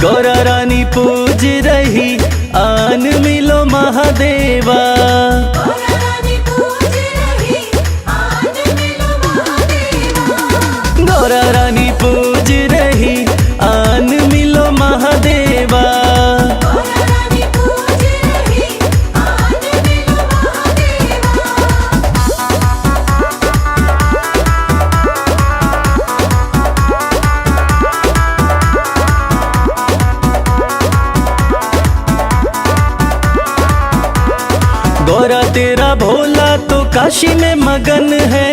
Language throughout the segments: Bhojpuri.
गौरा रानी पूज रही आन मिलो महादेवा। गौरा रानी पूज रही आन मिलो महादेवा। गौरा तेरा भोला तो काशी में मगन है।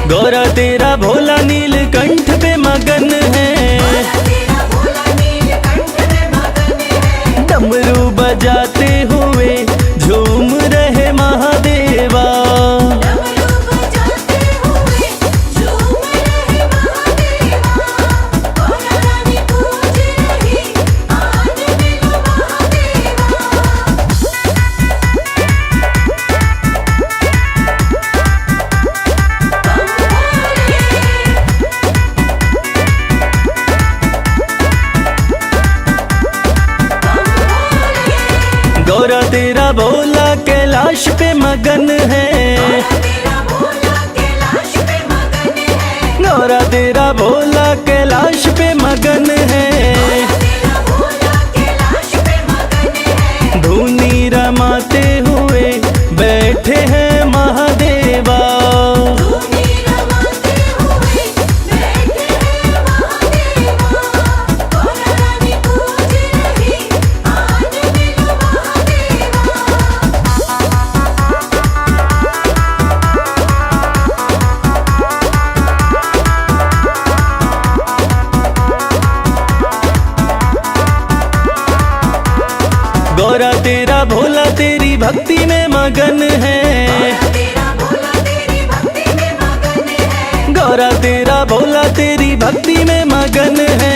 गौरा तेरा भोला नीलकंठ पे मगन है। डमरू बजाते हुए झूम रहे महादेवा। गौरा तेरा भोला कैलाश पे मगन है। गौरा तेरा भोला कैलाश पे मगन है। धुनी रमाते हुए बैठे हैं महादेवा। गौरा तेरा भोला तेरी भक्ति में मगन है। गौरा तेरा भोला तेरी भक्ति में मगन है।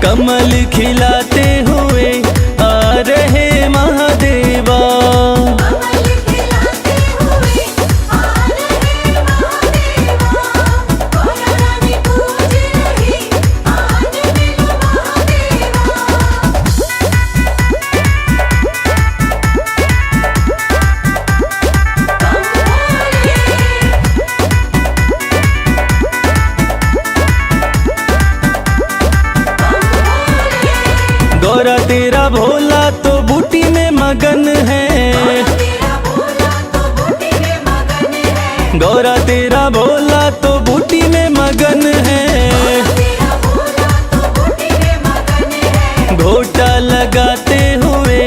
कमल खिलाते हुए आ रहे महादेवा। गौरा तेरा भोला तो बूटी में मगन है। गौरा तेरा भोला तो बूटी में मगन है। घोटा लगाते हुए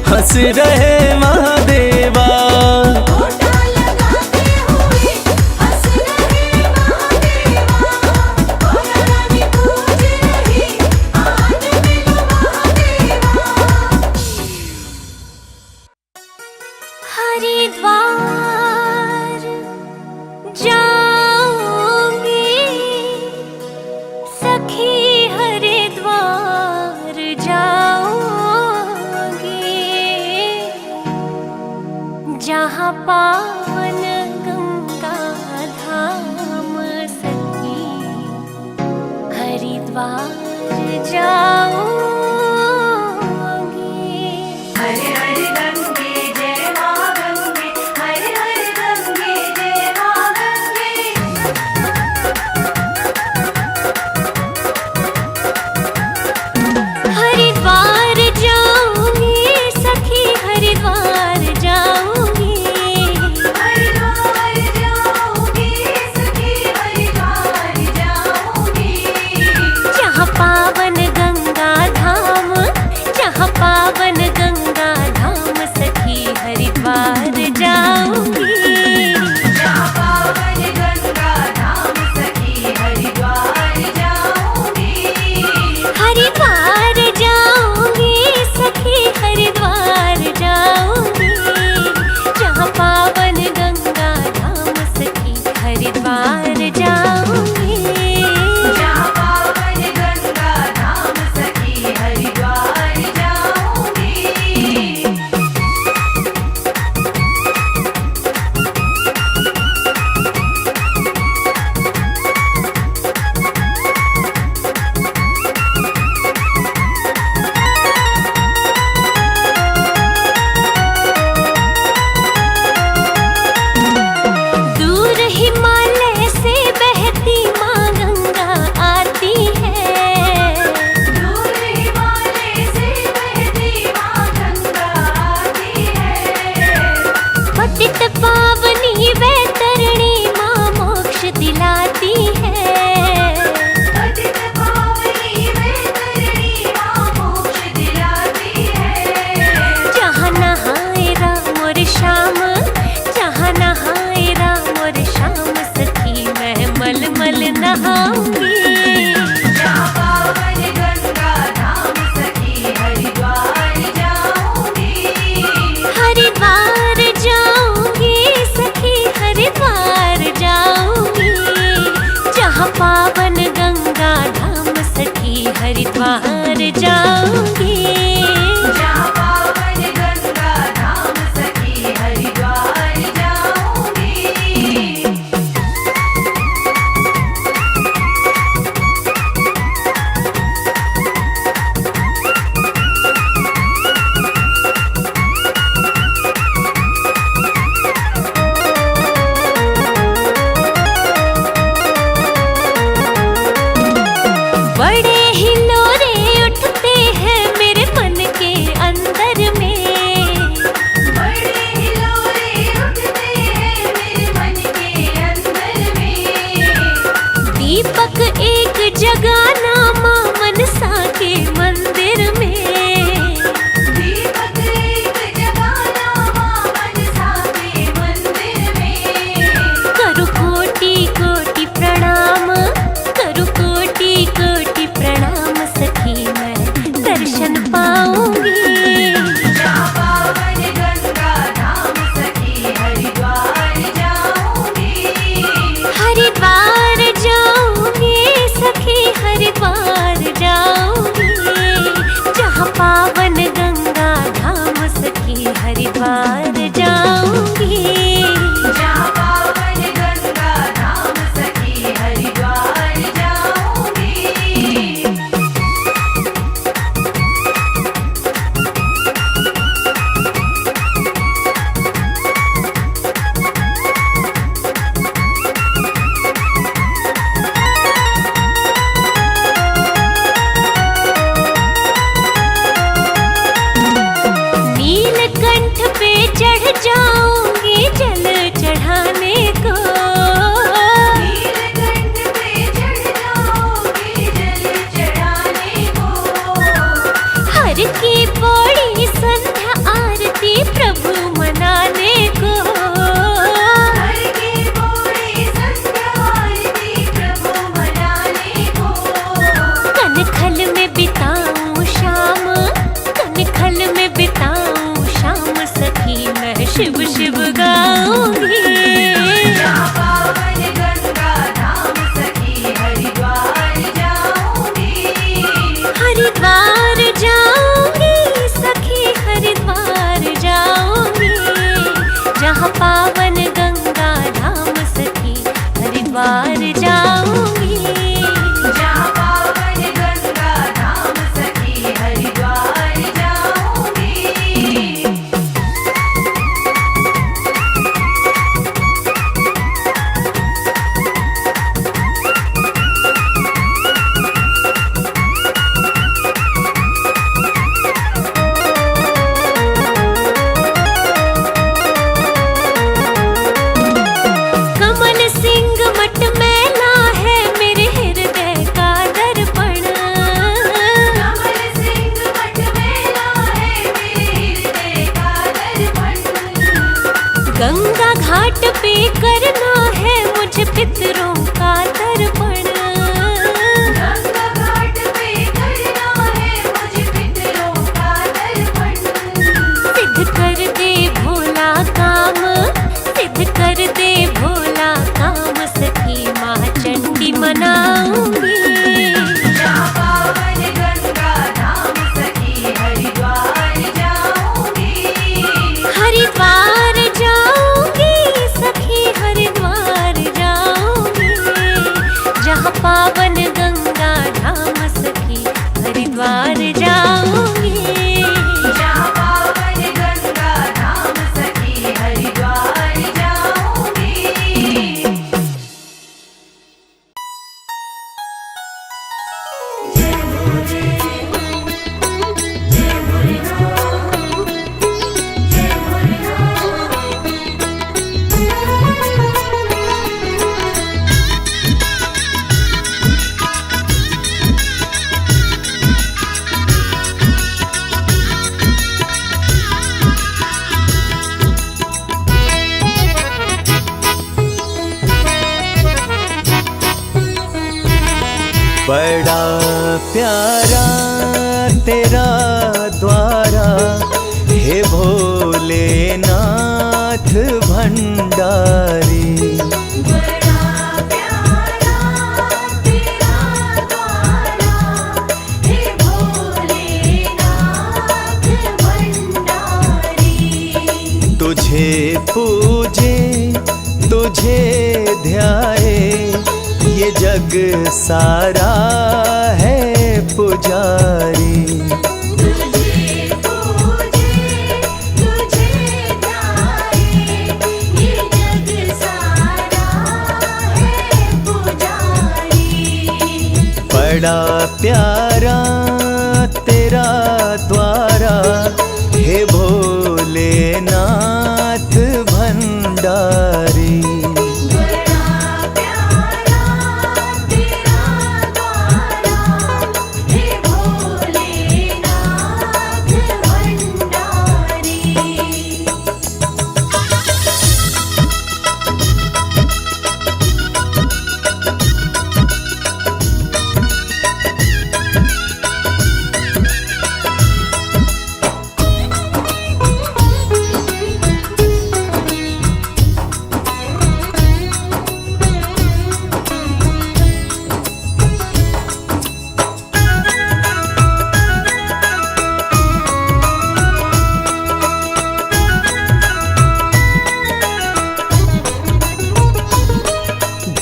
हंस रहे महादेवा। हरिद्वार जाऊंगी सखी, हरिद्वार जाऊंगी, जहाँ पावन गंगा धाम सखी, हरिद्वार जाऊंगी। नहाऊंगी। जहाँ पावन गंगा धाम सखी हरिद्वार जाऊंगी। हरिद्वार जाऊंगी सखी हरिद्वार जाऊंगी। जहाँ पावन गंगा धाम सखी हरिद्वार जाऊंगी। जहाँ पावन गंगा धाम सखी हरिद्वार जाऊंगी। बड़े हिलोरे उठते हैं मेरे मन के अंदर में। बड़े हिलोरे उठते हैं मेरे मन के अंदर में। दीपक एक जगाना माँ मनसा के मंदिर में। दीपक एक जगाना माँ मनसा के मंदिर में। करु कोटि कोटि प्रणाम, करु कोटि कोटि प्रणाम सखी मैं दर्शन पाऊंगी। जहाँ पावन गंगा धाम सखी हरिद्वार जाऊंगी। हरिद्वार जाऊंगी सखी हरिद्वार जाऊंगी। जहाँ पावन गंगा धाम सखी हरिद्वार जाऊंगी। जहाँ पावन गंगा धाम सखी हरिद्वार जाऊंगी। नीलकंठ पे चढ़ जाऊंगी जल चढ़ाने को। नीलकंठ पे चढ़ जाओगे जल चढ़ाने को। हर की बड़ी संध्या आरती प्रभु मनाने को। हर की बोली संध्या आरती प्रभु मनाने को। कनखल में बिताऊं शाम, कनखल में बिताऊं शाम सखी मैं शिव शिव गाऊंगी। जहाँ पावन गंगा धाम सखी हरिद्वार जाऊंगी। हरिद्वार जाऊंगी सखी हरिद्वार जाऊंगी। जहाँ पावन गंगा धाम सखी हरिद्वार जाऊंगी। जहाँ पावन गंगा धाम सखी हरिद्वार जाऊंगी। कमल सिंह मठ मैला बड़ा प्यारा तेरा द्वारा हे भोलेनाथ भंडारी। बड़ा प्यारा तेरा द्वारा हे भोलेनाथ भंडारी। तुझे पूजे तुझे ध्याए ये जग सारा है पुजारी। तुझे पूजे तुझे ध्याए ये जग सारा है पुजारी। बड़ा प्यारा तेरा द्वारा हे भोलेनाथ भंडारी। बड़ा प्यारा तेरा द्वारा हे भोलेनाथ भंडारी।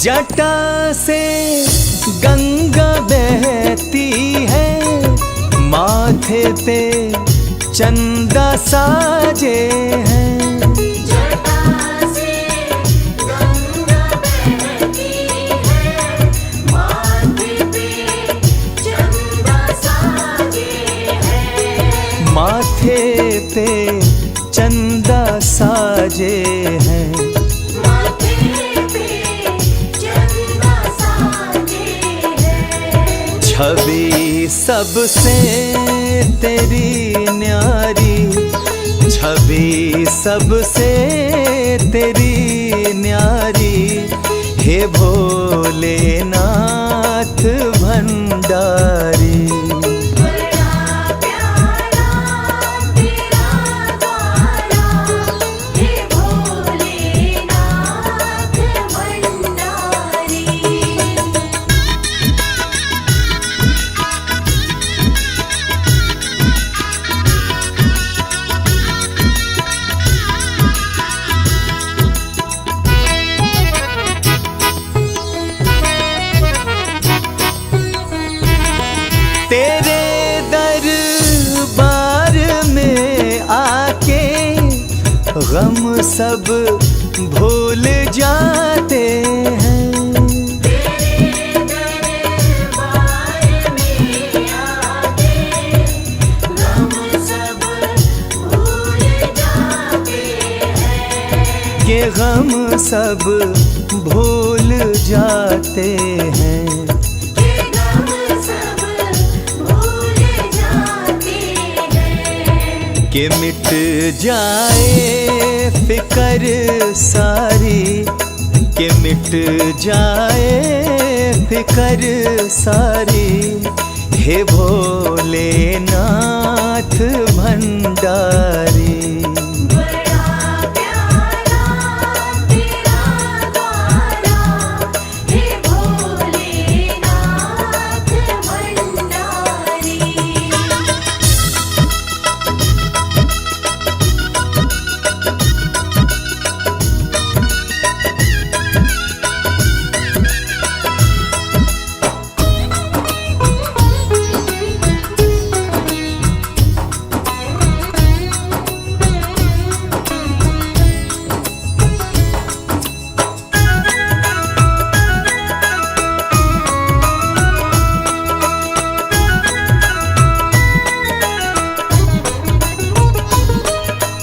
जटा से गंगा बहती है, माथे पे चंदा साजे हैं। जटा से गंगा बहती है, माथे पे चंदा साजे हैं। माथे पे चंदा साजे हैं। माथे पे चंदा साजे हैं। छवि सबसे तेरी न्यारी, छवि सबसे तेरी न्यारी, हे भोलेनाथ भंडारी। बड़ा प्यारा तेरा द्वारा हे भोलेनाथ भंडारी। तेरे दरबार में आके गम सब भूल जाते हैं। तेरे दरबार में आके गम सब भूल जाते हैं। ये गम सब भूल जाते हैं। ये गम सब भूल जाते हैं। कि मिट जाए फिकर सारी, कि मिट जाए फिकर सारी, हे भोलेनाथ भंडारी। बड़ा प्यारा तेरा द्वारा हे भोलेनाथ भंडारी।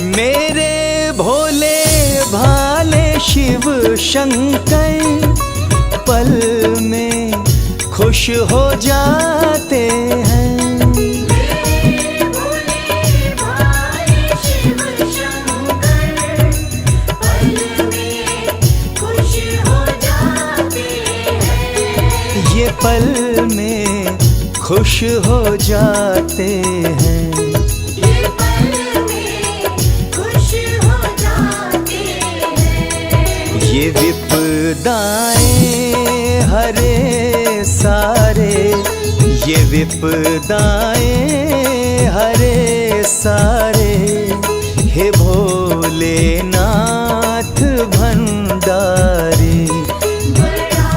मेरे भोले भाले शिव शंकर पल में खुश हो जाते हैं। मेरे भोले भाले शिव शंकर पल में खुश हो जाते हैं। ये पल में खुश हो जाते हैं। ये पल में खुश हो जाते हैं। ये विपदाएं हरे सारे, ये विपदाएं हरे सारे, हे भोलेनाथ भंडारी। बड़ा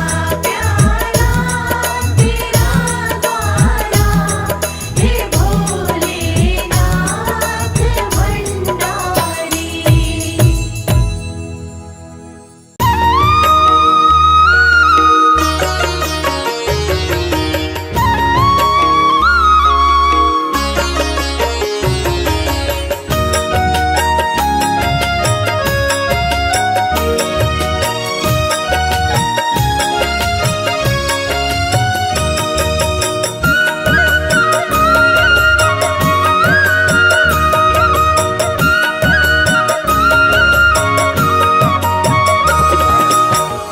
प्यारा तेरा गाना, हे भोलेनाथ भंडारी।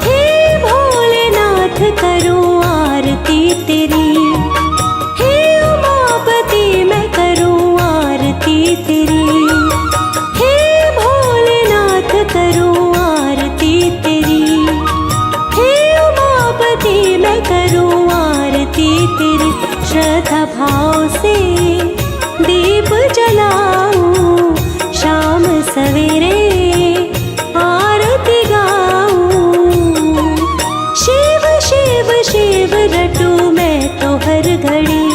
हे भोलेनाथ करूं आरती तेरी, हे उमापति मैं करूं आरती तेरी। हे भोलेनाथ करूं आरती तेरी, हे उमापति मैं करूं आरती तेरी। श्रद्धा भाव से दीप जलाऊं, शाम सवेरे आरती गाऊं। शिव शिव शिव रटूं मैं तो हर घड़ी,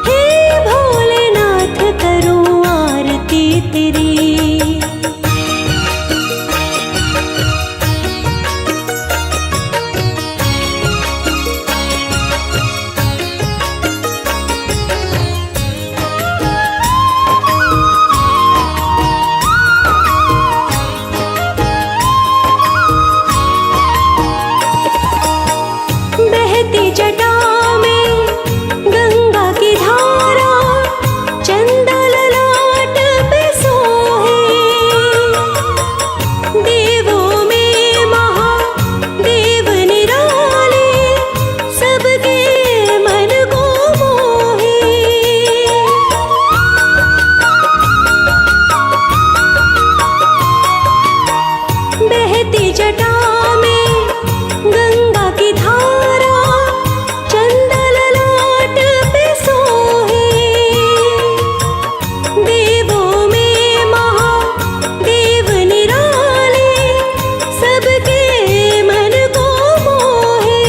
हे भोलेनाथ करूं आरती तेरी। बहती जटा में गंगा की धारा, चंदा ललाट पे सोहे। देवों में महादेव निराले, सबके मन को मोहे। बहती जटा में गंगा की धारा, चंदा ललाट पे सोहे। देवों में महादेव निराले, सबके मन को मोहे।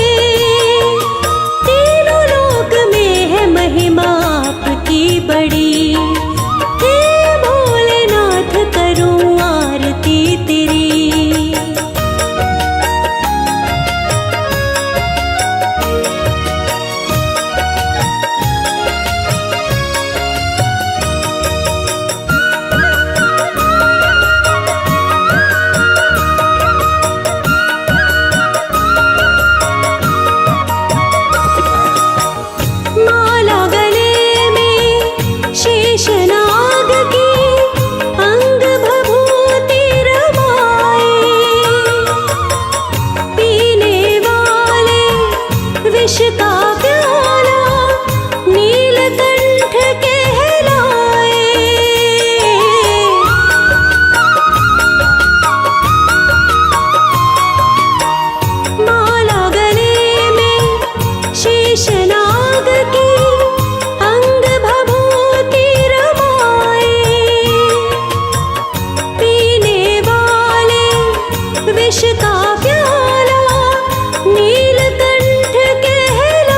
तीनों लोक में है महिमा आपकी बड़ी, हे भोलेनाथ करूं आरती तेरी। माला गले में शेषनाग की, अंग भभूति रमाए। पीने वाले विष का प्याला, नीलकंठ कहलाए। माला गले में शेषनाग की, अंग भभूति रमाए। पीने वाले विष का प्याला, नीलकंठ कहलाए।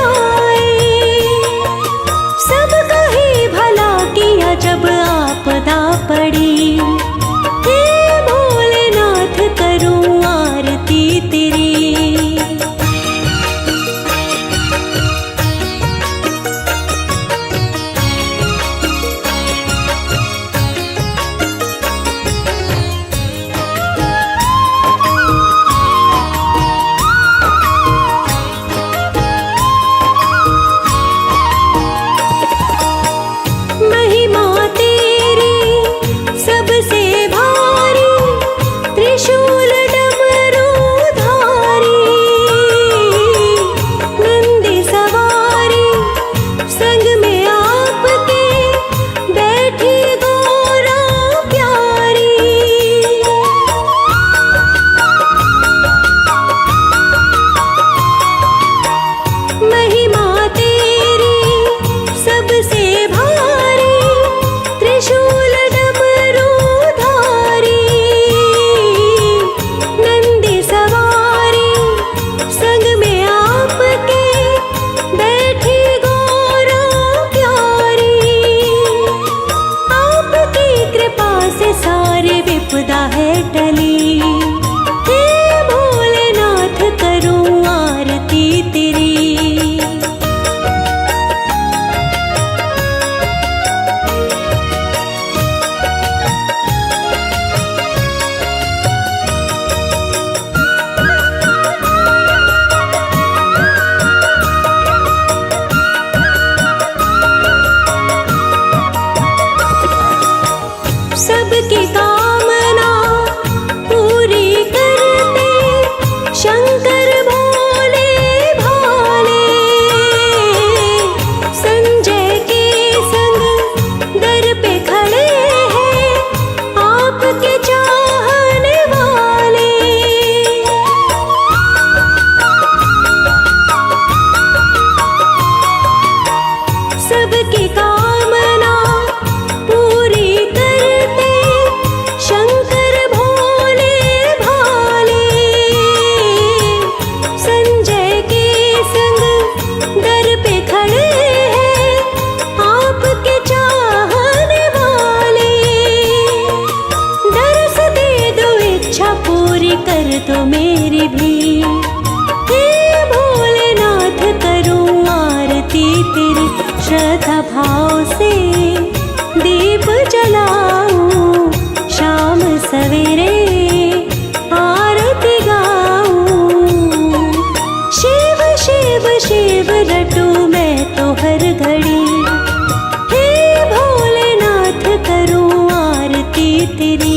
भी। हे भोलेनाथ करूं आरती तेरी, श्रद्धा भाव से दीप जलाऊं, शाम सवेरे आरती गाऊं। शिव शिव शिव रटूं मैं तो हर घड़ी, हे भोलेनाथ करूं आरती तेरी।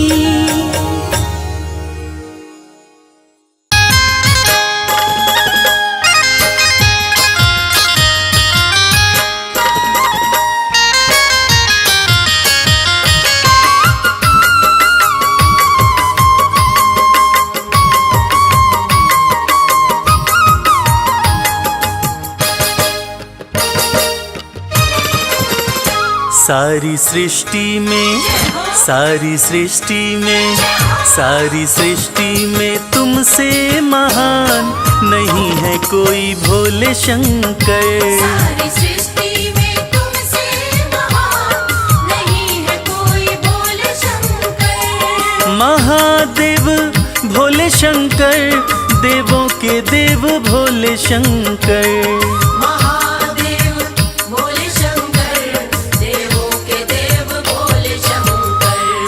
सारी सृष्टि में, सारी सृष्टि में, सारी सृष्टि में तुमसे महान नहीं है कोई भोले शंकर। सारी सृष्टि में तुमसे महान नहीं है कोई भोले शंकर। महादेव भोले शंकर, देवों के देव भोले शंकर।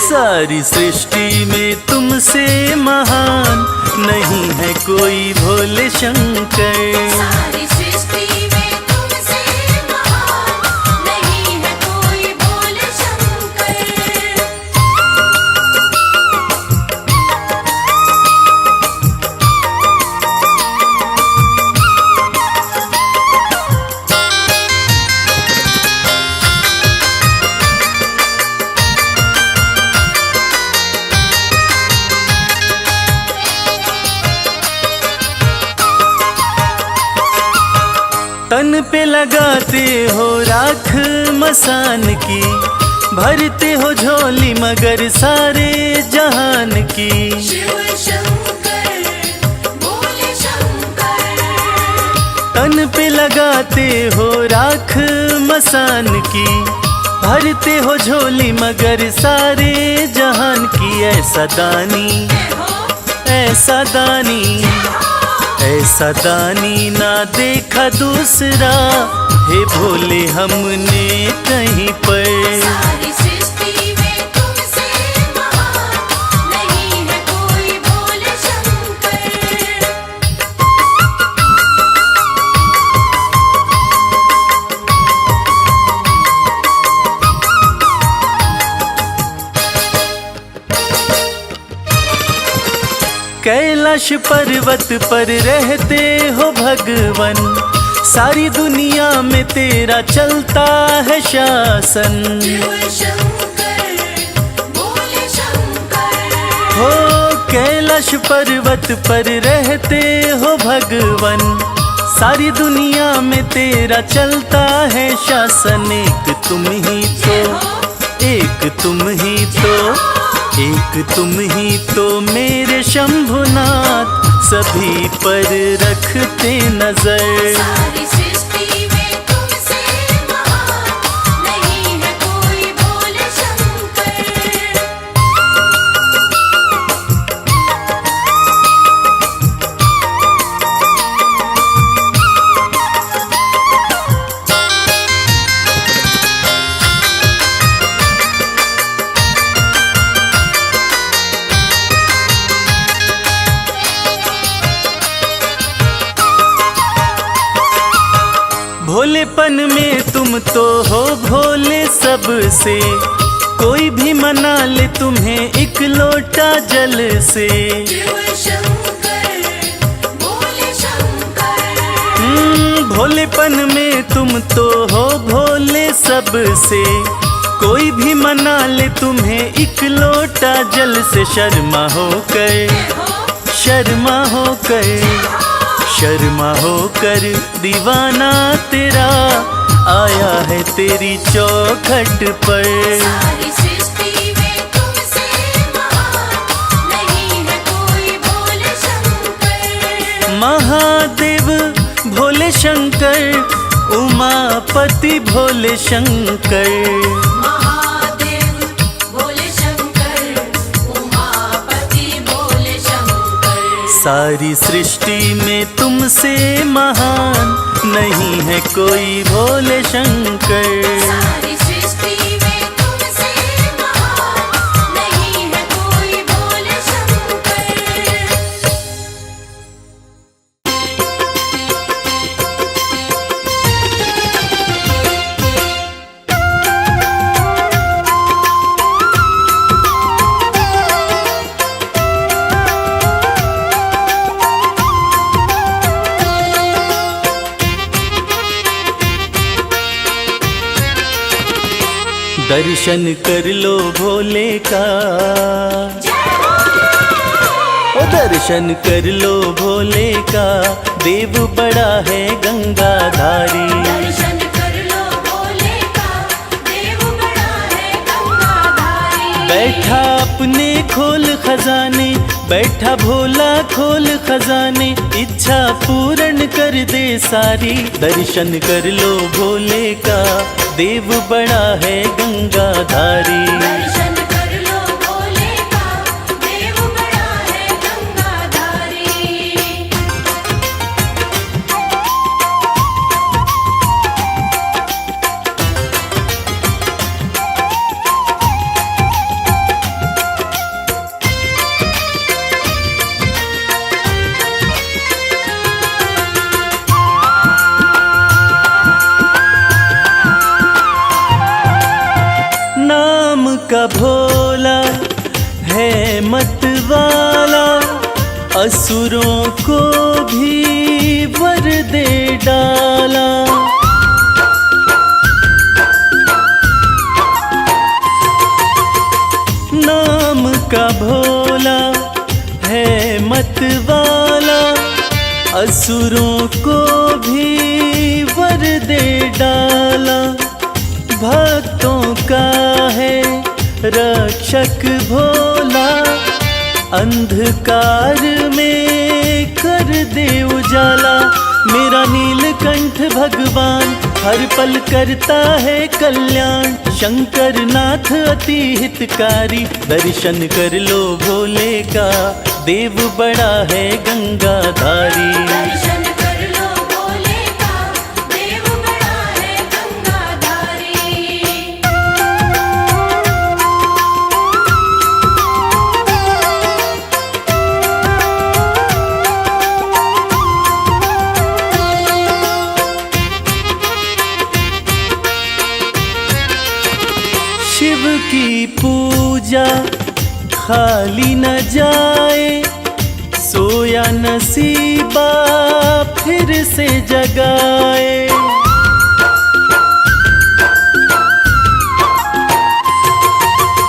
सारी सृष्टि में तुमसे महान नहीं है कोई भोले शंकर। सारी सृष्टि में तुमसे महान नहीं है कोई भोले शंकर। तन पे लगाते हो राख मसान की, भरते हो झोली मगर सारे जहान की। शिव शंकर भोले शंकर। तन पे लगाते हो राख मसान की, भरते हो झोली मगर सारे जहान की। ऐसा दानी, ऐसा दानी, ऐसा दानी ना देखा दूसरा, हे भोले हमने कहीं पर। सारी सृष्टि में तुमसे महान नहीं है कोई भोले शंकर। कैलाश पर्वत पर रहते हो भगवन, सारी दुनिया में तेरा चलता है शासन। शिव शंकर भोले शंकर। हो कैलाश पर्वत पर रहते हो भगवन, सारी दुनिया में तेरा चलता है शासन। एक तुम ही तो, एक तुम ही तो, एक तुम ही तो मेरे शंभुनाथ, सभी पर रखते नजर। सारी सृष्टि में तुमसे महान नहीं है कोई भोले शंकर। भोलेपन में तुम तो हो भोले सबसे, कोई भी मना ले तुम्हें एक लोटा जल से। शिव शंकर भोले शंकर। भोलेपन में तुम तो हो भोले सबसे, कोई भी मना ले तुम्हें एक लोटा जल से। शर्मा होकर, शर्मा होकर, शर्मा होकर दीवाना तेरा आया है तेरी चौखट पर। सारी सृष्टि में तुमसे महान नहीं है कोई भोले शंकर। महादेव भोले शंकर, उमापति भोले शंकर। महादेव भोले शंकर, उमापति भोले शंकर। सारी सृष्टि में तुमसे महान नहीं है कोई भोले शंकर। सारी सृष्टि में तुमसे महान नहीं है कोई भोले शंकर। दर्शन कर लो भोले का, ओ दर्शन कर लो भोले का, देव बड़ा है गंगाधारी। दर्शन कर लो भोले का, देव बड़ा है गंगाधारी। बैठा अपने खोल खजाने, बैठा भोला खोल खजाने, इच्छा पूर्ण कर दे सारी। दर्शन कर लो भोले का, देव बड़ा है गंगाधारी। दर्शन कर लो भोले का, देव बड़ा है गंगाधारी। नाम का भोला है मत वाला, असुरों को भी वर दे डाला। नाम का भोला है मत वाला, असुरों को भी वर दे डाला। भक्तों का है रक्षक भोला, अंधकार में कर दे उजाला। मेरा नीलकंठ भगवान हर पल करता है कल्याण, शंकर नाथ अति हितकारी। दर्शन कर लो भोले का, देव बड़ा है गंगाधारी। दर्शन कर लो भोले का, देव बड़ा है गंगाधारी। शिव की पूजा खाली न जाए, सोया नसीबा फिर से जगाए।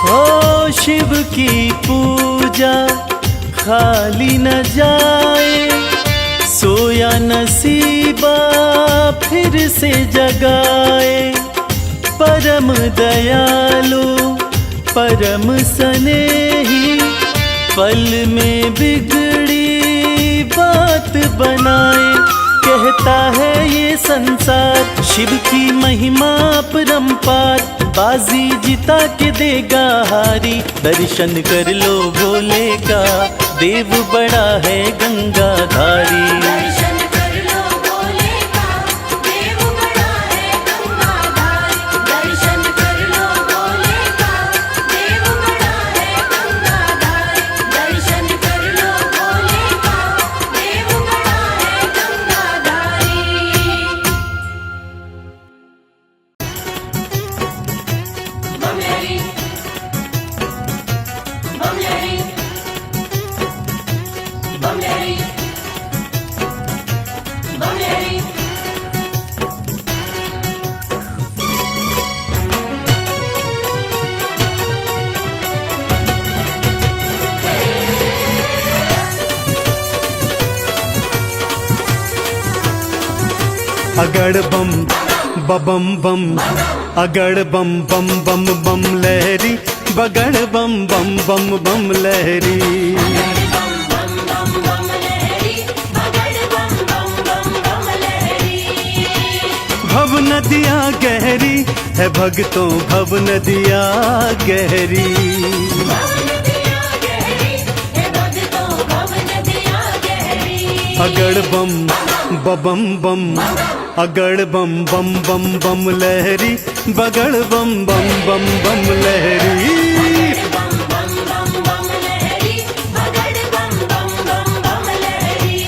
हो शिव की पूजा खाली न जाए, सोया नसीबा फिर से जगाए। परम दयालु परम स्नेही, पल में बिगड़ी बात बनाए। कहता है ये संसार शिव की महिमा परम्पार, बाजी जिता के देगा हारी। दर्शन कर लो भोले का, देव बड़ा है गंगाधारी। दर्शन कर लो भोले का, देव बड़ा है गंगाधारी। दर्शन कर लो भोले का, देव बड़ा है गंगाधारी। दर्शन कर लो भोले का, देव बड़ा है गंगाधारी। बमलेरी बमलेरी बमलेरी बमलेरी। अगड़ बम बम बम, अगड़ बम बम बम बम लहरी, बगड़ बम बम बम बम लहरी। भव नदियाँ गहरी है भक्तों, भव नदियाँ गहरी। अगड़ बम बम बम अगड़ बम बम बम बम लहरी बगड़ बम बम बम बम लहरी बम बम बम बम लहरी बगड़ बम बम बम बम लहरी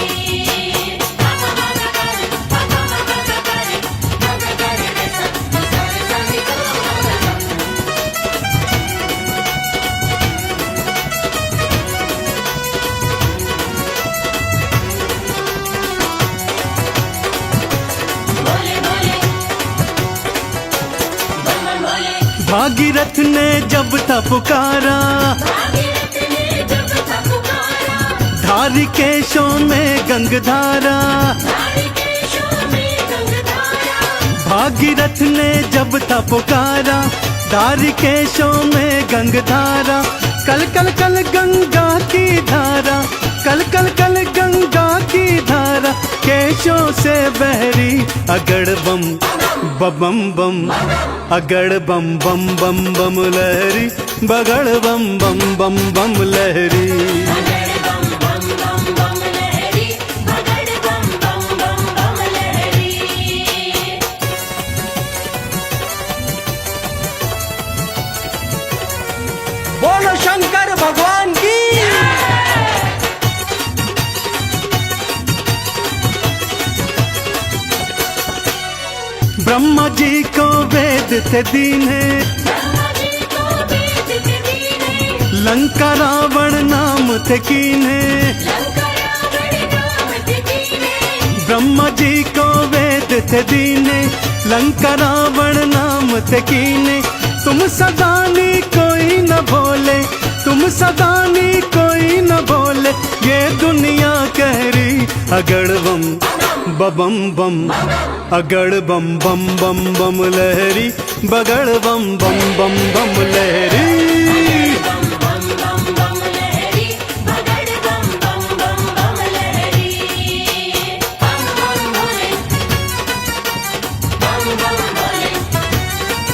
बोले बोले बम बम बोले भागीरथ ने जब था पुकारा भागीरथ ने जब था पुकारा धारी केशों में गंगधारा धारी केशों में गंगधारा भागीरथ ने जब था पुकारा धारी केशों में गंगधारा कल कल कल गंगा की धारा कल कल कल गंगा की धारा केशों से बहरी अगड़ बम बम बम अगड़ बम बम बम बम लहरी बगड़ बम बम बम बम लहरी बगड़ बम बम बम बम लहरी बगड़ बम बम बम बम लहरी बोलो शंकर भगवान की ब्रह्मा जी को वेद थे दीने ब्रह्मा जी को वेद थे दीने लंका रावण नाम थे कीने लंका रावण नाम थे दीने ब्रह्मा जी को वेद थे दीने लंका रावण नाम थे कीने तुम सदानी कोई न भोले तुम सदानी कोई न भोले ये दुनिया कह रही अगड़ बम बम बम अगड़ बम बम बम बम लहरी बगड़ बम बम बम बम लहरी बम बम बम बम लहरी बगड़ बम बम बम बम लहरी बम बम भोले बम बम भोले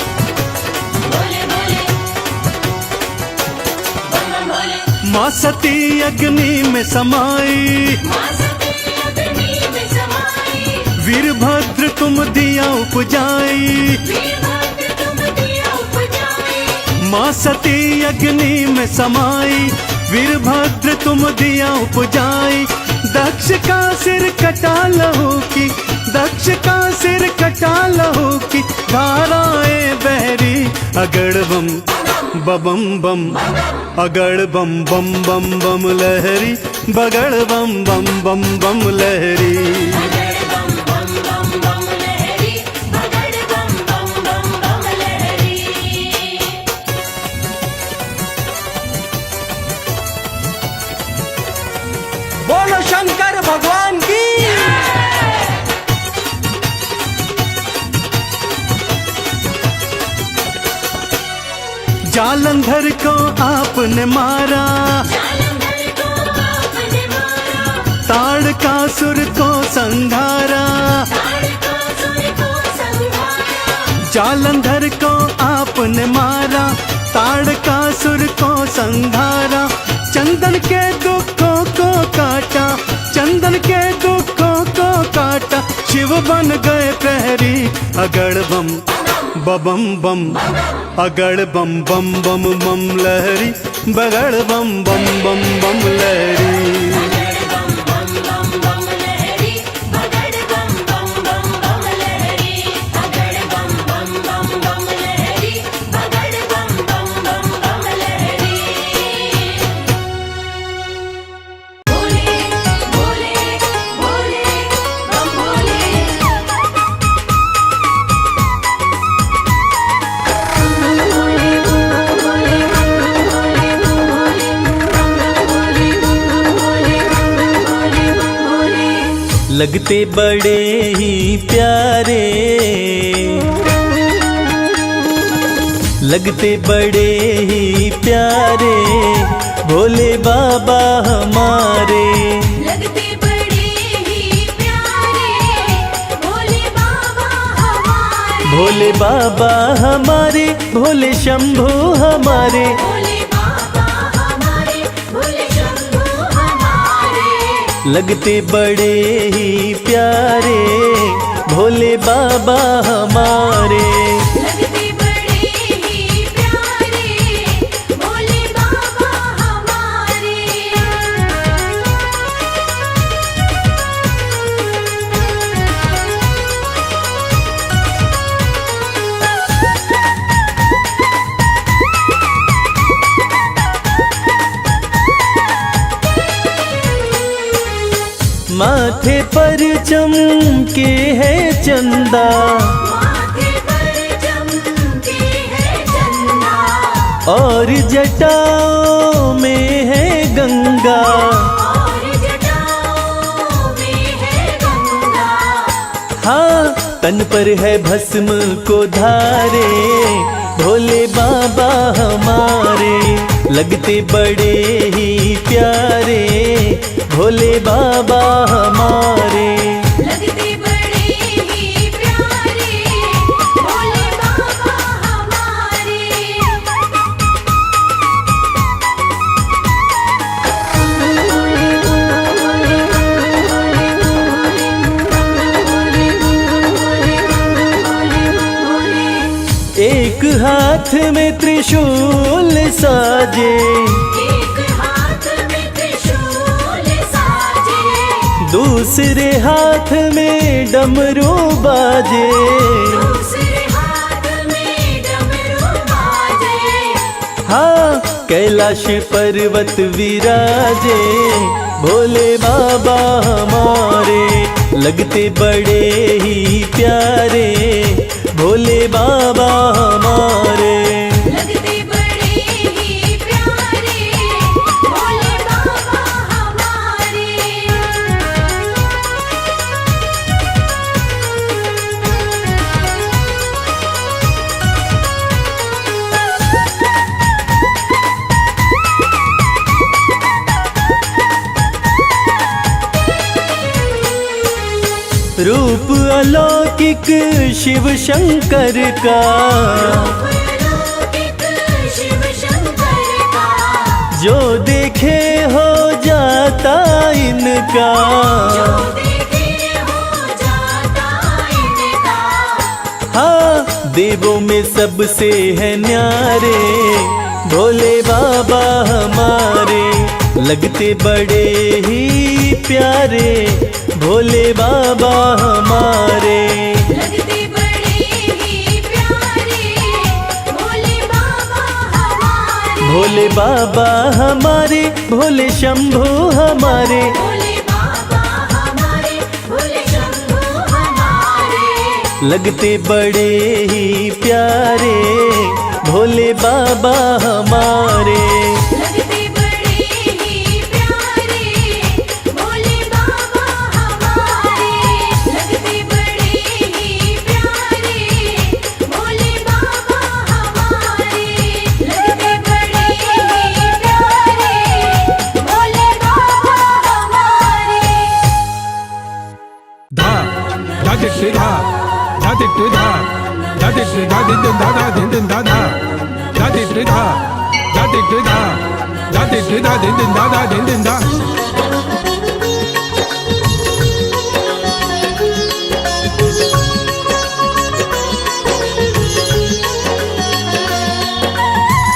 बोले बोले बम बम भोले माँ सती अग्नि में समाई माँ सती अग्नि में समाई वीरभद्र तुम दिया उपजाई वीरभद्र तुम दिया उपजाई माँ सती अग्नि में समाई वीरभद्र तुम दिया उपजाई दक्ष का सिर कटा लहू की दक्ष का सिर कटा लहू की धाराएं बहरी अगड़ बम बम बम अगड़ बम बम बम बम लहरी बगड़ बम बम बम बम लहरी बगड़ बम बम बम बम लहरी बगड़ बम बम बम बम लहरी बोलो शंकर भगवान की जालंधर को आपने मारा जालंधर को आपने मारा ताड़कासुर को संघारा ताड़कासुर को संहारा जालंधर को आपने मारा ताड़कासुर को संघारा चंदन के दुखों को काटा चंदन के दुखों को काटा शिव बन गए प्रहरी अगड़ बम बम बम अगड़ बम बम बम बम लहरी बगड़ बम बम बम बम लहरी बगड़ बम बम बम बम लहरी बगड़ बम बम बम बम लहरी बगड़ बम बम बम बम लहरी बगड़ बम बम बम बम लहरी बोले बोले बोले बम बोले लगते बड़े ही प्यारे लगते बड़े ही प्यारे भोले बाबा हमारे लगते बड़े ही प्यारे भोले बाबा हमारे भोले बाबा हमारे, भोले शंभू हमारे, भोले बाबा हमारे, भोले शंभू हमारे। लगते बड़े ही प्यारे भोले बाबा हमारे। लगते बड़े ही प्यारे भोले बाबा हमारे। माथे पर चमके है चंदा, माथे पर चमके है चंदा, और जटाओं में है गंगा। और जटाओं में है गंगा। हाँ, तन पर है भस्म को धारे भोले बाबा हमारे। लगते बड़े ही प्यारे भोले बाबा हमारे। लगते बड़े ही प्यारे भोले बाबा हमारे। एक हाथ में त्रिशूल साजे, एक हाथ में त्रिशूल साजे, दूसरे हाथ में डमरू बाजे। दूसरे हाथ में डमरू बाजे। हाँ, कैलाश पर्वत विराजे भोले बाबा हमारे। लगते बड़े ही प्यारे भोले बाबा हमारे। लगते बड़े ही प्यारे भोले बाबा हमारे। रूप अलौकिक शिव शंकर का, अलौकिक शिव शंकर का, जो देखे हो जाता इनका। जो देखे हो जाता इनका। हाँ, देवों में सबसे है न्यारे भोले बाबा हमारे। लगते बड़े ही प्यारे भोले बाबा हमारे। लगते बड़े ही प्यारे भोले बाबा हमारे। भोले बाबा हमारे, भोले शंभू हमारे, भोले बाबा हमारे, भोले शंभू हमारे। लगते बड़े ही प्यारे भोले बाबा हमारे। लगते बड़े ही प्यारे भोले बाबा हमारे। लगते बड़े ही प्यारे भोले बाबा हमारे। लगते बड़े ही प्यारे भोले बाबा हमारे। धा धा धिट धा धा धिट धा धा धिट धा धिन धा धा धिन धा धा धा धिट धा धा धिट धा धा धिट धा धिन धा धा धिन धा।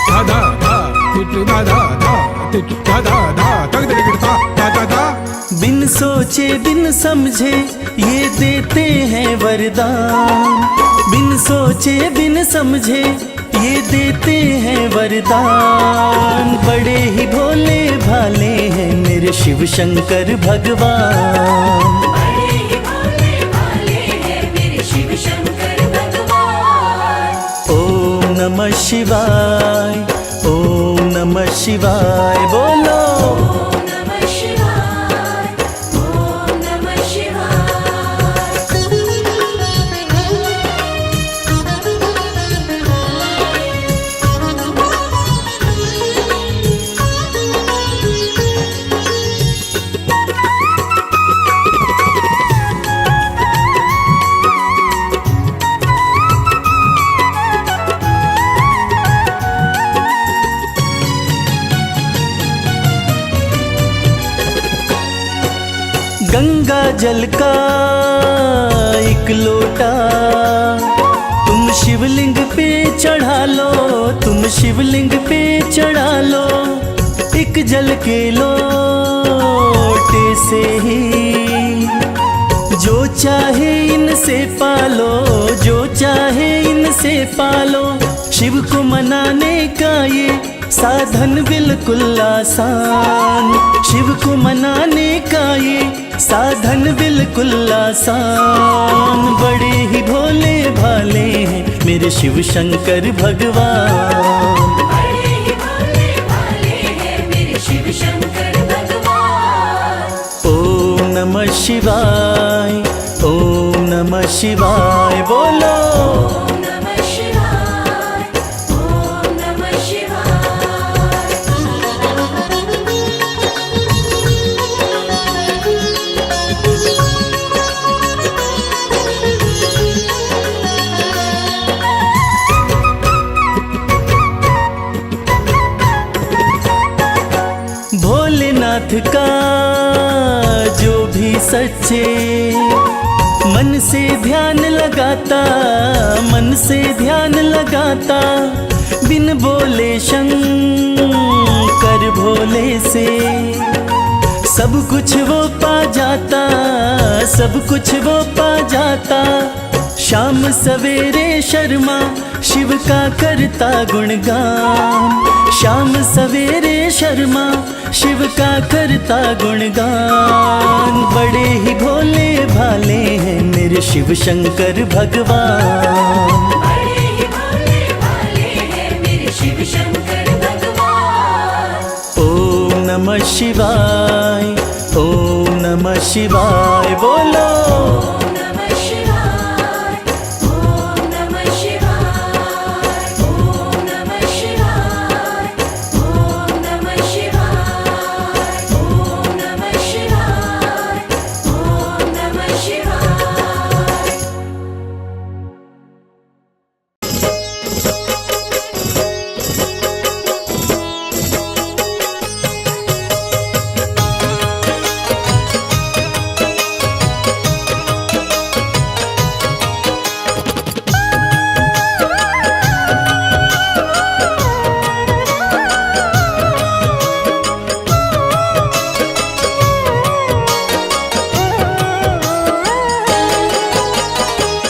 धा धा धा धिट धा धा धा धिट धा धा धा तक धिट धा धा धा धा। बिन सोचे बिन समझे ये देते हैं वरदान। बिन सोचे बिन समझे ये देते हैं वरदान। बड़े ही भोले भाले हैं मेरे शिव शंकर भगवान। बड़े ही भोले भाले हैं मेरे शिव शंकर भगवान। ओम नमः शिवाय, ओम नमः शिवाय बोलो। ओम नमः शिवाय, ओम नमः शिवाय। जल का एक लोटा तुम शिवलिंग पे चढ़ा लो, तुम शिवलिंग पे चढ़ा लो। एक जल के लोटे से ही जो चाहे इनसे पालो, जो चाहे इनसे पालो। शिव को मनाने का ये साधन बिल्कुल आसान, शिव को मनाने का ये साधन बिल्कुल आसान। बड़े ही भोले भाले हैं मेरे शिव शंकर भगवान। बड़े ही भोले भाले हैं मेरे शिव शंकर भगवान। ओम नमः शिवाय, ओम नमः शिवाय बोलो। ओम नमः शिवाय, ओम नमः शिवाय। भोलेनाथ का जो भी सच्चे मन से ध्यान लगाता, मन से ध्यान लगाता। बिन बोले शंकर भोले से सब कुछ वो पा जाता, सब कुछ वो पा जाता। शाम सवेरे शर्मा शिव का करता गुणगान, शाम सवेरे शर्मा शिव का करता गुणगान। बड़े ही भोले भाले हैं मेरे शिव शंकर भगवान। बड़े ही भोले भाले हैं मेरे शिव शंकर भगवान। ओम नमः शिवाय, ओम नमः शिवाय बोलो। ओम नमः शिवाय, ओम नमः शिवाय, ओम नमः शिवाय, ओम नमः शिवाय, ओम नमः शिवाय, ओम नमः शिवाय।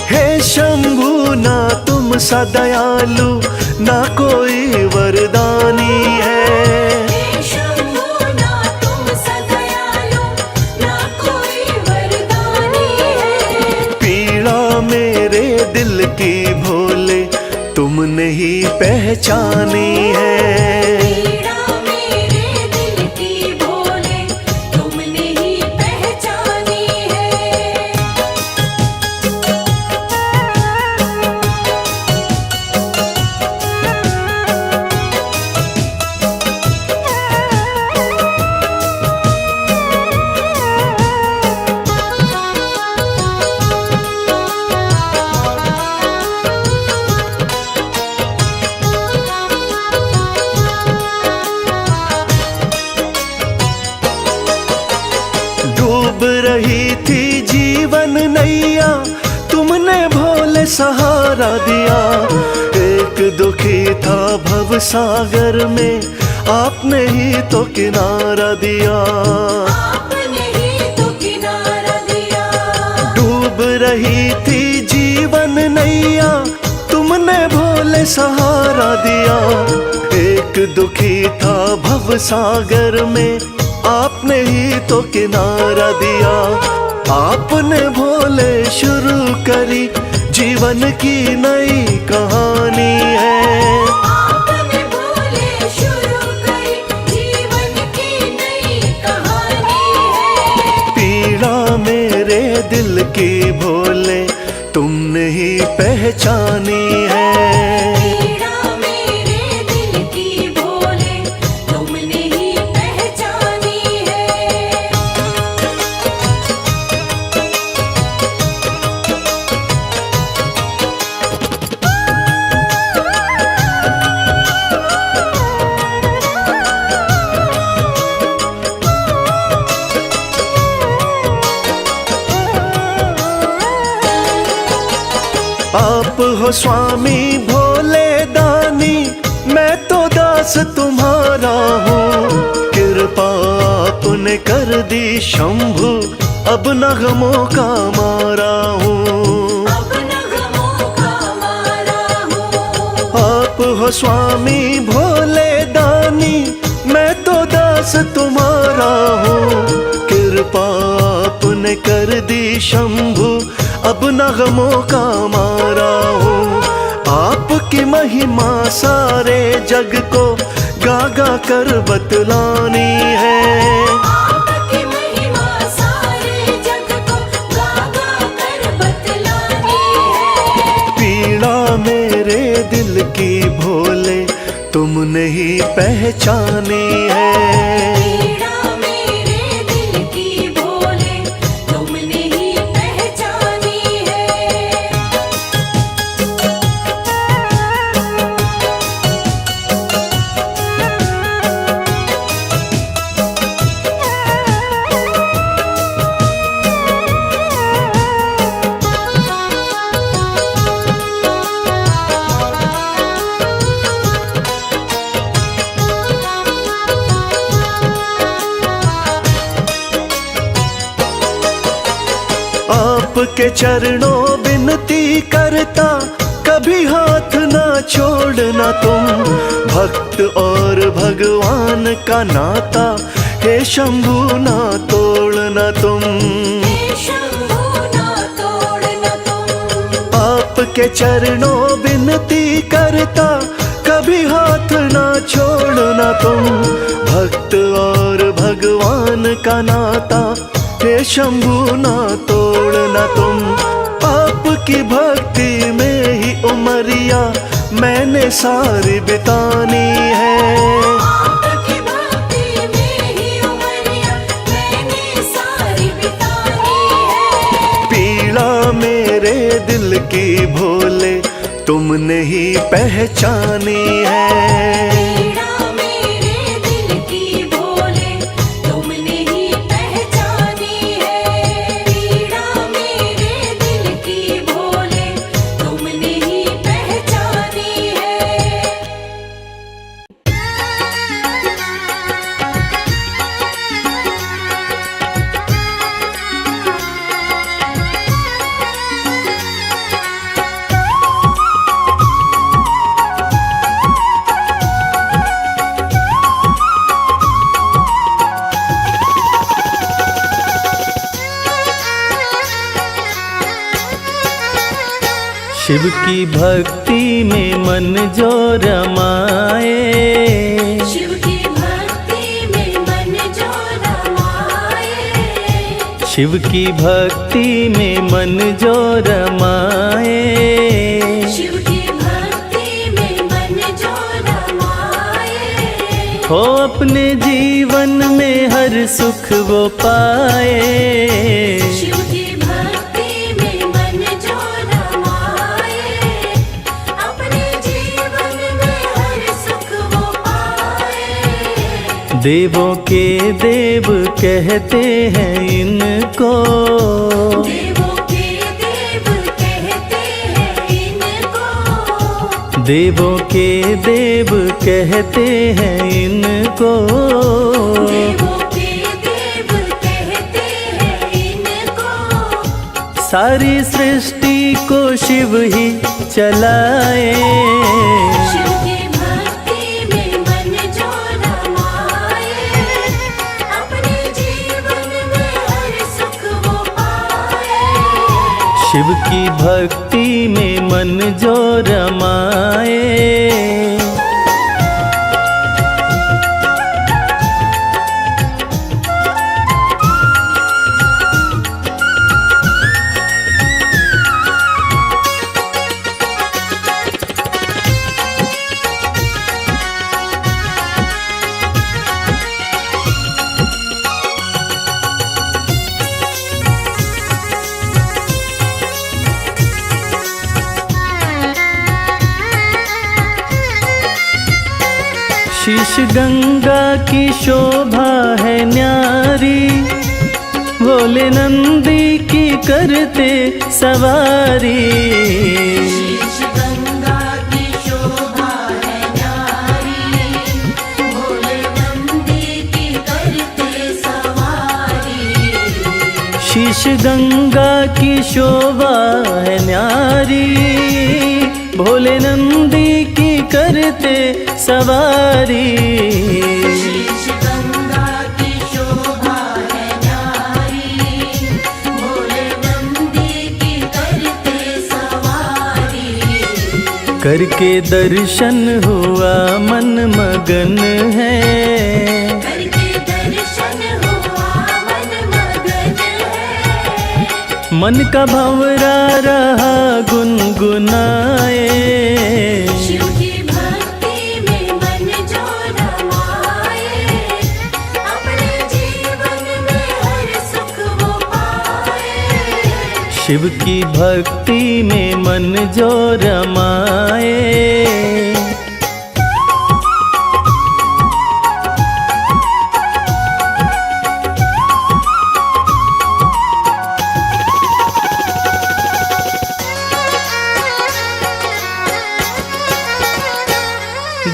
हे शंभु ना तुम सा दयालु ना कोई वरदानी है। हे शंभु ना तुम सदयालु ना कोई वरदानी है। पीड़ा मेरे दिल की भोले तुमने ही पहचानी है। पीड़ा मेरे दिल की भोले तुमने ही पहचानी है। डूब रही थी जीवन नैया तुमने भोले सहारा दिया। एक दुखी था भव सागर में आपने ही तो किनारा दिया। आपने ही तो किनारा दिया। डूब रही थी जीवन नैया तुमने भोले सहारा दिया। एक दुखी था भव सागर में आपने ही तो किनारा दिया। आपने भोले शुरू करी जीवन की नई कहानी है। आपने भोले शुरू करी जीवन की नई कहानी है। पीड़ा मेरे दिल की भोले तुमने ही पहचानी है। पीड़ा मेरे दिल की भोले तुमने ही पहचानी है। स्वामी भोले दानी, मैं तो दास तुम्हारा हूँ। कृपा आपने कर दी शंभु, अब नगमों का मारा हूँ। अब नगमों का मारा हूँ। आप हो स्वामी भोले दानी, मैं तो दास तुम्हारा हूँ। कृपा आपने कर दी शंभु, अब नगमों का मारा हूँ। आपकी महिमा सारे जग को गा गा कर बतलानी है। आपकी महिमा सारे जग को गा गा कर बतलानी है। पीड़ा मेरे दिल की भोले तुमने ही पहचानी है। पीड़ा मेरे दिल की भोले तुमने ही पहचानी है। आपके चरणों विनती करता, कभी हाथ ना छोड़ना तुम। भक्त और भगवान का नाता, हे शंभु ना तोड़ना तुम। हे शंभु ना तोड़ना तुम। आपके चरणों विनती करता, कभी हाथ ना छोड़ना तुम। भक्त और भगवान का नाता, हे शंभु ना तोड़ना तुम। आपकी भक्ति में ही उमरिया मैंने सारी बितानी है। आपकी भक्ति में ही उमरिया मैंने सारी बितानी है। पीड़ा मेरे दिल की भोले तुमने ही पहचानी है। पीड़ा मेरे दिल की भोले तुमने ही पहचानी है। पीड़ा मेरे दिल की भोले तुमने ही पहचानी है। शिव की भक्ति में मन जो रमाए, शिव की भक्ति में मन जो रमाए। शिव की भक्ति में मन जो रमाए। शिव की भक्ति में मन जो रमाए। हो अपने जीवन में हर सुख वो पाए। शिव की भक्ति में मन जो रमाए। अपने जीवन में हर सुख वो पाए। देवों के देव कहते हैं इनको, देवों के देव कहते हैं इनको। देवों के देव कहते हैं इनको। देवों के देव कहते हैं इनको। सारी सृष्टि को शिव ही चलाए। शिव की भक्ति में मन जो रमाए। अपने जीवन में हर सुख वो पाए। शिव की भक्ति में मन जो रमाए। शीश गंगा की शोभा है न्यारी, भोले नंदी की करते सवारी। शीश शीश गंगा की शोभा है न्यारी, भोले नंदी की करते सवारी। शीश गंगा की शोभा है न्यारी, भोले नंदी की करते सवारी। करके दर्शन हुआ मन मगन है, करके दर्शन हुआ मन मगन है। मन का भंवरा रहा गुनगुनाए। शिव की भक्ति में मन जो रमाए, अपने जीवन में हर सुख वो पाए। शिव की भक्ति में मन जो रमाए।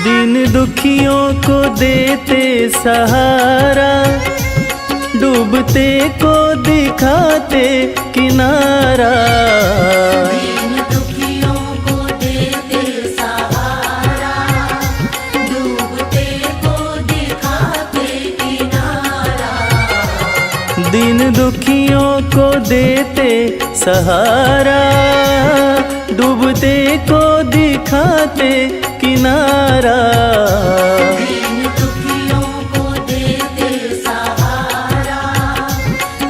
दीन दुखियों को देते सहारा, डूबते को दिखाते किनारा। दीन दुखियों को देते सहारा, डूबते को दिखाते किनारा। दीन दुखियों को देते सहारा, डूबते को दिखाते किनारा। दीन दुखियों को देते सहारा,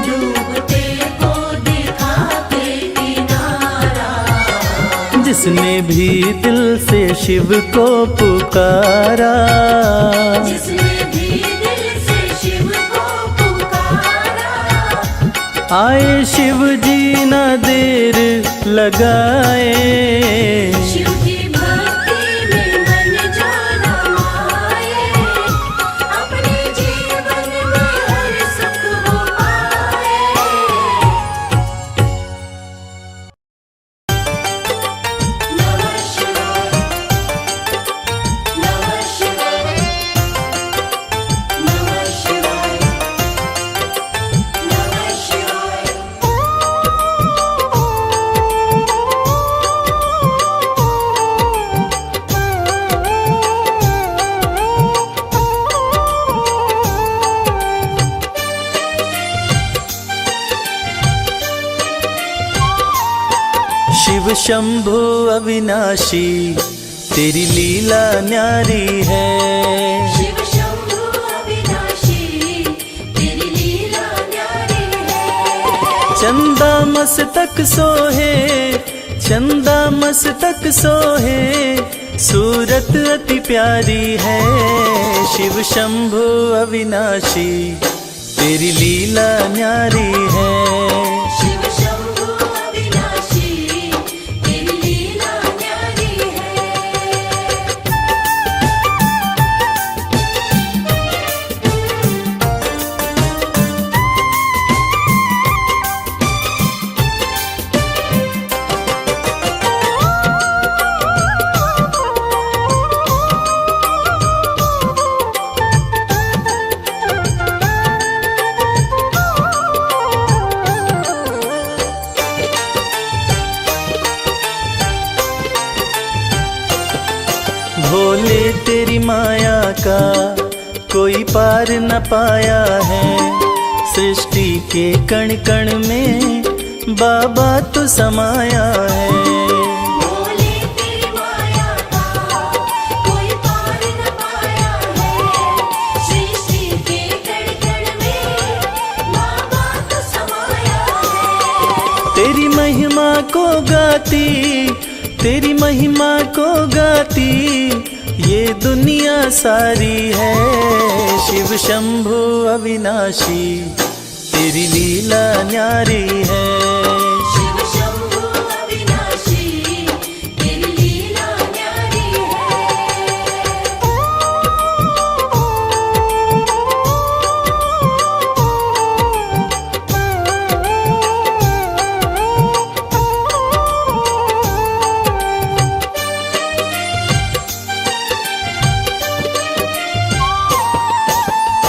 डूबते को दिखाते किनारा। जिसने भी दिल से शिव को पुकारा, जिसने भी दिल से शिव को पुकारा। आए शिव जी ना देर लगाए। शिव की भक्ति में मन जो रमाए, अपने जीवन में हर सुख वो पाए। नमः शिवाय, नमः शिवाय, नमः शिवाय, नमः शिवाय। शिव शंभु अविनाशी तेरी लीला न्यारी है। शिव शंभु अविनाशी तेरी लीला न्यारी है। चंदा मस्तक सोहे, चंदा मस्तक सोहे, सूरत अति प्यारी है। शिव शंभु अविनाशी तेरी लीला न्यारी है। शिव शंभु अविनाशी तेरी लीला न्यारी है। भोले तेरी माया का कोई पार न पाया है। सृष्टि के कण कण में बाबा तू समाया है। भोले तेरी माया का कोई पार न पाया है। सृष्टि के कण कण में बाबा तो समाया है। तेरी महिमा को गाती, तेरी महिमा को गाती ये दुनिया सारी है। शिव शंभु अविनाशी तेरी लीला न्यारी है। शिव शंभु अविनाशी तेरी लीला न्यारी है।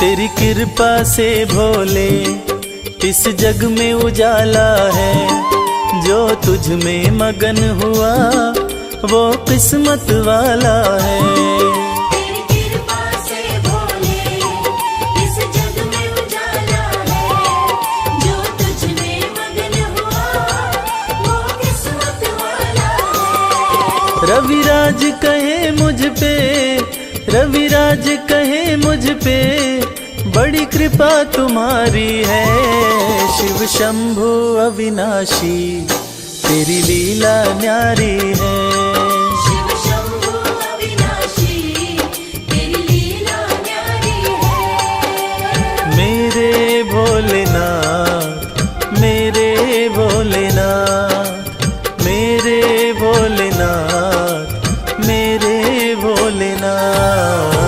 तेरी कृपा से भोले इस जग में उजाला है, जो तुझ में मगन हुआ वो किस्मत वाला है। तेरी कृपा से भोले इस जग में उजाला है, जो तुझ में मगन हुआ वो किस्मत वाला है। रविराज कहे मुझ पे, रविराज कहे मुझ पे, बड़ी कृपा तुम्हारी है। शिव शंभु अविनाशी तेरी लीला न्यारी है। शिव शंभु अविनाशी तेरी लीला न्यारी है। मेरे भोलेनाथ, मेरे भोलेनाथ, मेरे भोलेनाथ, मेरे भोलेनाथ।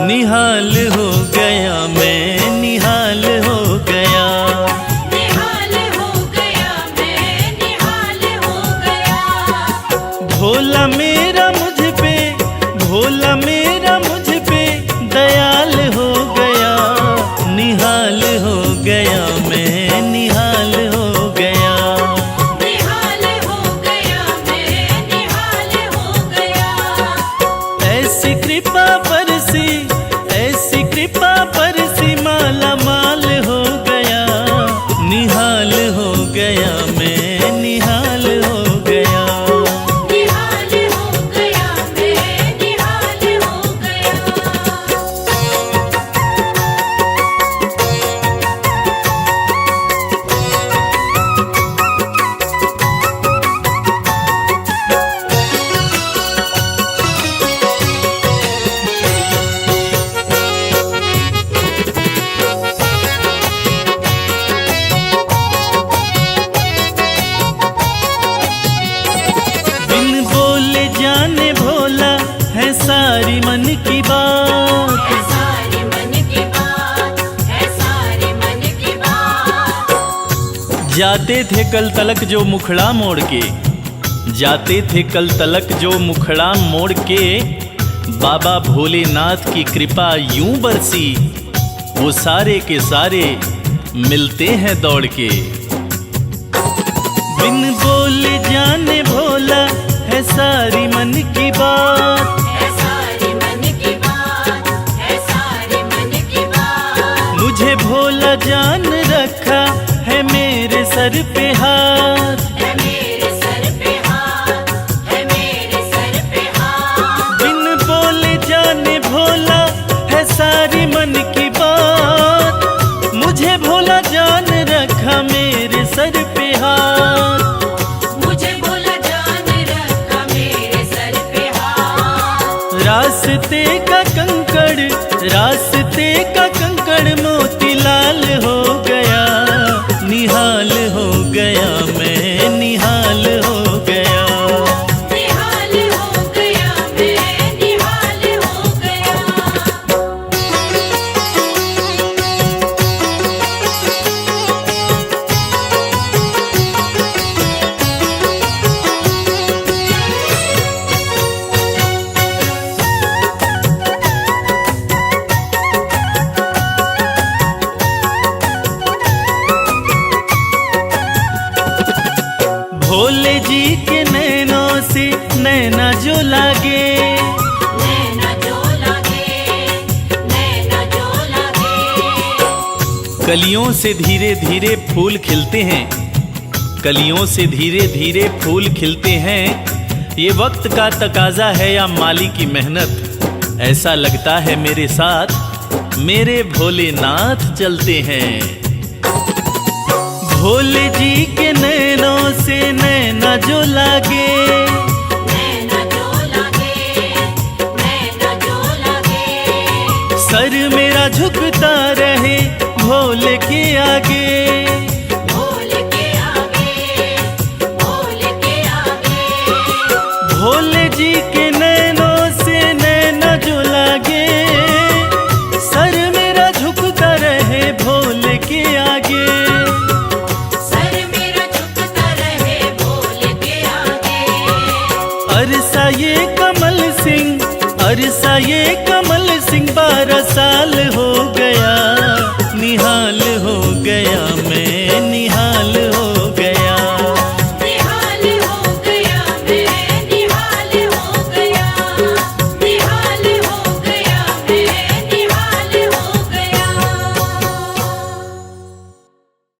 निहाल हो गया मैं, निहाल हो गया, निहाल हो गया मैं, निहाल हो गया। भोला मेरा मुझ पे, भोला मेरा मुझ पे दयाल हो गया। निहाल हो गया मैं, निहाल हो गया। निहाल हो गया मैं, निहाल हो गया। ऐसी कृपा बरसी, ऐसी कृपा बरसी, माला माल हो गया। निहाल हो गया मैं, निहाल हो गया। निहाल हो गया मैं, निहाल हो गया। बिन बोले जाने भोला है सारी मन की बात। है सारी मन की बात, है सारी मन की बात। जाते थे कल तलक जो मुखड़ा मोड़ के, जाते थे कल तलक जो मुखड़ा मोड़ के, बाबा भोलेनाथ की कृपा यूं बरसी, वो सारे के सारे मिलते हैं दौड़ के। बिन बोले जाने भोला है सारी मन की बात। है सारी मन की बात, है सारी मन की बात। मुझे भोला जान रखा है मेरे सर पे हाथ। है मेरे सर पे हाथ, है मेरे सर पे हाथ। बिन बोले जाने भोला है सारी मन की बात। मुझे भोला जान रखा मेरे सर पे हाथ। मुझे भोला जान रखा मेरे सर पे हाथ। रास्ते का कंकड़, रास्ते का कंकड़ मोतीलाल हो गया। निहाल हो गया मैं, निहाल हो गया। निहाल हो गया मैं, निहाल हो गया। भोले जी के नैनों से नैना जो लागे, नैना जो लागे, नैना जो लागे। कलियों से धीरे धीरे फूल खिलते हैं, कलियों से धीरे धीरे फूल खिलते हैं। ये वक्त का तकाजा है या माली की मेहनत, ऐसा लगता है मेरे साथ मेरे भोलेनाथ चलते हैं। भोले जी के नैनों से नैना जो लागे, नैना जो लागे, नैना जो लागे। सर मेरा झुकता रहे भोले के आगे। भोले के आगे, भोले के आगे। भोले जी ये